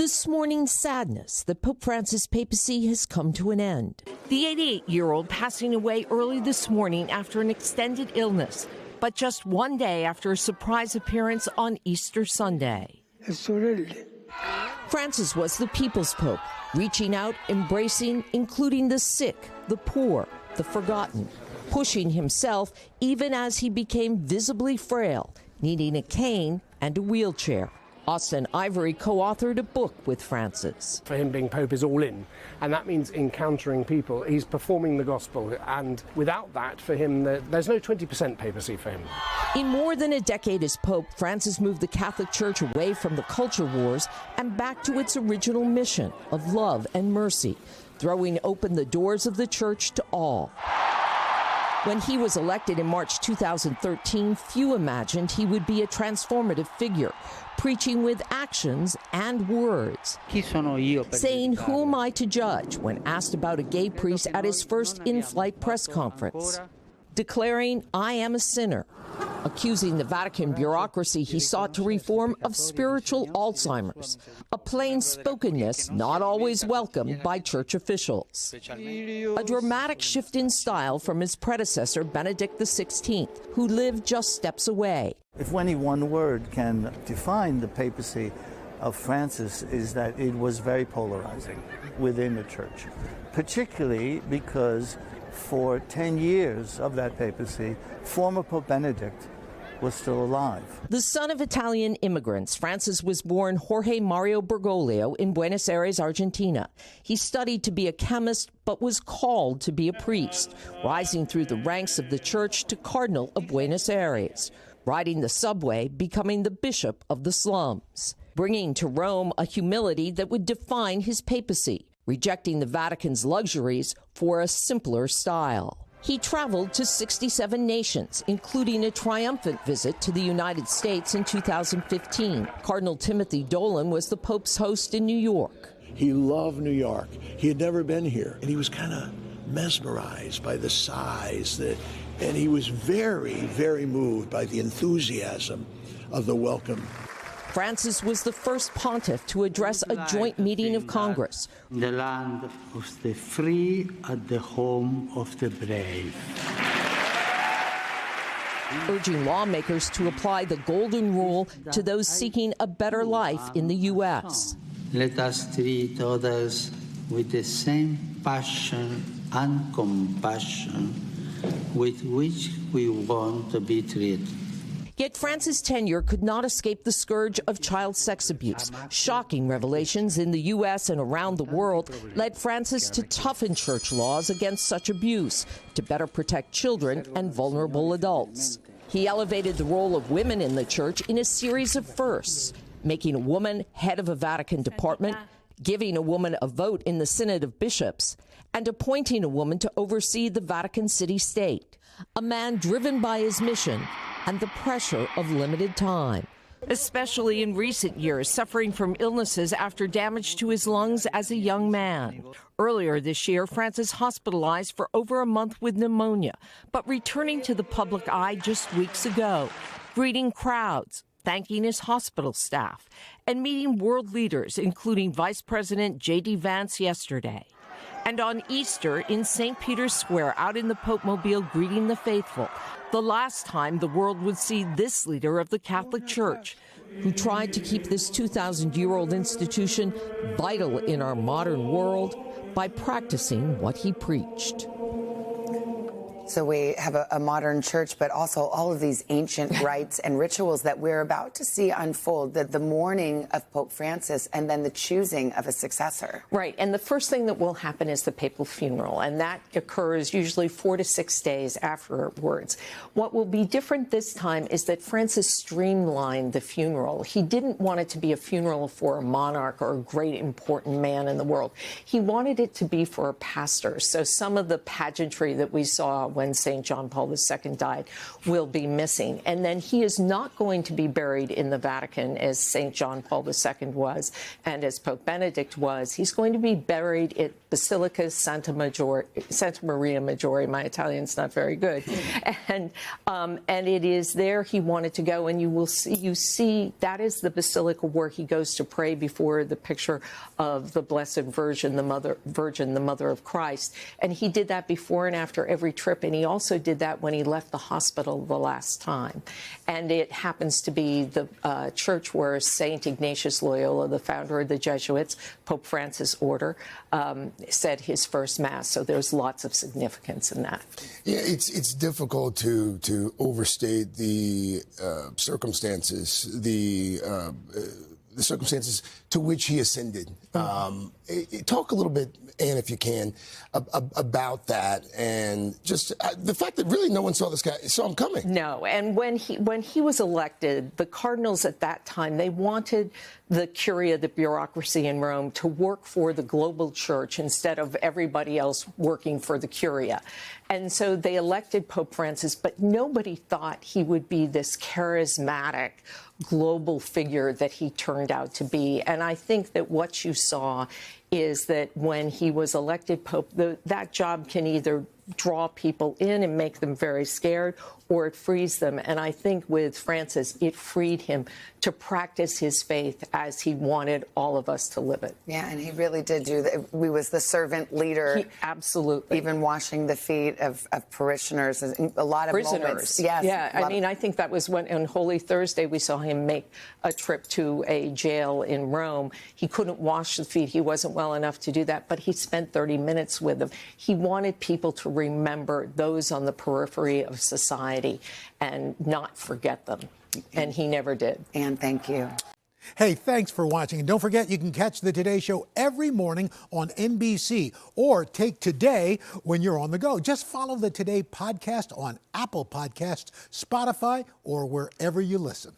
This morning's sadness that Pope Francis' papacy has come to an end. The 88-year-old passing away early this morning after an extended illness, but just one day after a surprise appearance on Easter Sunday. Francis was the people's pope, reaching out, embracing, including the sick, the poor, the forgotten, pushing himself even as he became visibly frail, needing a cane and a wheelchair. Austin Ivory co-authored a book with Francis. For him, being Pope is all in, and that means encountering people. He's performing the gospel, and without that, for him, there's no 20% papacy for him. In more than a decade as Pope, Francis moved the Catholic Church away from the culture wars and back to its original mission of love and mercy, throwing open the doors of the Church to all. When he was elected in March 2013, few imagined he would be a transformative figure, preaching with actions and words. Saying, "Who am I to judge?" when asked about a gay priest at his first in-flight press conference. Declaring, "I am a sinner." Accusing the Vatican bureaucracy he sought to reform of spiritual Alzheimer's, a plain-spokenness not always welcomed by church officials. A dramatic shift in style from his predecessor, Benedict XVI, who lived just steps away. If any one word can define the papacy of Francis, is that it was very polarizing within the church, particularly because for 10 years of that papacy, former Pope Benedict was still alive. The son of Italian immigrants, Francis was born Jorge Mario Bergoglio in Buenos Aires, Argentina. He studied to be a chemist, but was called to be a priest, rising through the ranks of the church to Cardinal of Buenos Aires, riding the subway, becoming the bishop of the slums, bringing to Rome a humility that would define his papacy, rejecting the Vatican's luxuries for a simpler style. He traveled to 67 nations, including a triumphant visit to the United States in 2015. Cardinal Timothy Dolan was the Pope's host in New York. He loved New York. He had never been here, and he was kind of mesmerized by the size, and he was very, very moved by the enthusiasm of the welcome. Francis was the first pontiff to address a joint meeting of Congress. The land of the free and the home of the brave. Urging lawmakers to apply the golden rule to those seeking a better life in the U.S. Let us treat others with the same passion and compassion with which we want to be treated. Yet Francis' tenure could not escape the scourge of child sex abuse. Shocking revelations in the U.S. and around the world led Francis to toughen church laws against such abuse to better protect children and vulnerable adults. He elevated the role of women in the church in a series of firsts, making a woman head of a Vatican department, giving a woman a vote in the Synod of Bishops, and appointing a woman to oversee the Vatican city-state. A man driven by his mission and the pressure of limited time. Especially in recent years, suffering from illnesses after damage to his lungs as a young man. Earlier this year, Francis hospitalized for over a month with pneumonia, but returning to the public eye just weeks ago, greeting crowds, thanking his hospital staff, and meeting world leaders, including Vice President J.D. Vance yesterday. And on Easter, in St. Peter's Square, out in the Pope Mobile greeting the faithful, the last time the world would see this leader of the Catholic Church, who tried to keep this 2,000-year-old institution vital in our modern world by practicing what he preached. So we have a modern church, but also all of these ancient rites and rituals that we're about to see unfold, the mourning of Pope Francis and then the choosing of a successor. Right. And the first thing that will happen is the papal funeral, and that occurs usually 4 to 6 days afterwards. What will be different this time is that Francis streamlined the funeral. He didn't want it to be a funeral for a monarch or a great important man in the world. He wanted it to be for a pastor. So some of the pageantry that we saw when St. John Paul II died, will be missing. And then he is not going to be buried in the Vatican as St. John Paul II was and as Pope Benedict was. He's going to be buried at Basilica Santa Maria Maggiore. My Italian's not very good. And it is there he wanted to go. And you see that is the basilica where he goes to pray before the picture of the Blessed Virgin, the Mother of Christ. And he did that before and after every trip. And he also did that when he left the hospital the last time. And it happens to be the church where St. Ignatius Loyola, the founder of the Jesuits, Pope Francis' order, said his first Mass. So there's lots of significance in that. Yeah, it's difficult to overstate the circumstances, the circumstances to which he ascended. Talk a little bit, Anne, if you can, about that, and just the fact that really no one saw him coming. No, and when he was elected, the cardinals at that time, they wanted the Curia, the bureaucracy in Rome, to work for the global church instead of everybody else working for the Curia. And so they elected Pope Francis, but nobody thought he would be this charismatic global figure that he turned out to be. And I think that what you saw is that when he was elected Pope, that job can either draw people in and make them very scared, or it frees them. And I think with Francis, it freed him to practice his faith as he wanted all of us to live it. Yeah, and he really did do that. He was the servant leader. He, absolutely. Even washing the feet of parishioners. A lot of prisoners. Moments. Yes, yeah, I mean, I think that was when on Holy Thursday we saw him make a trip to a jail in Rome. He couldn't wash the feet. He wasn't well enough to do that, but he spent 30 minutes with them. He wanted people to remember those on the periphery of society and not forget them. And he never did. Anne, thank you. Hey, thanks for watching. And don't forget, you can catch the Today Show every morning on NBC or take Today when you're on the go. Just follow the Today podcast on Apple Podcasts, Spotify, or wherever you listen.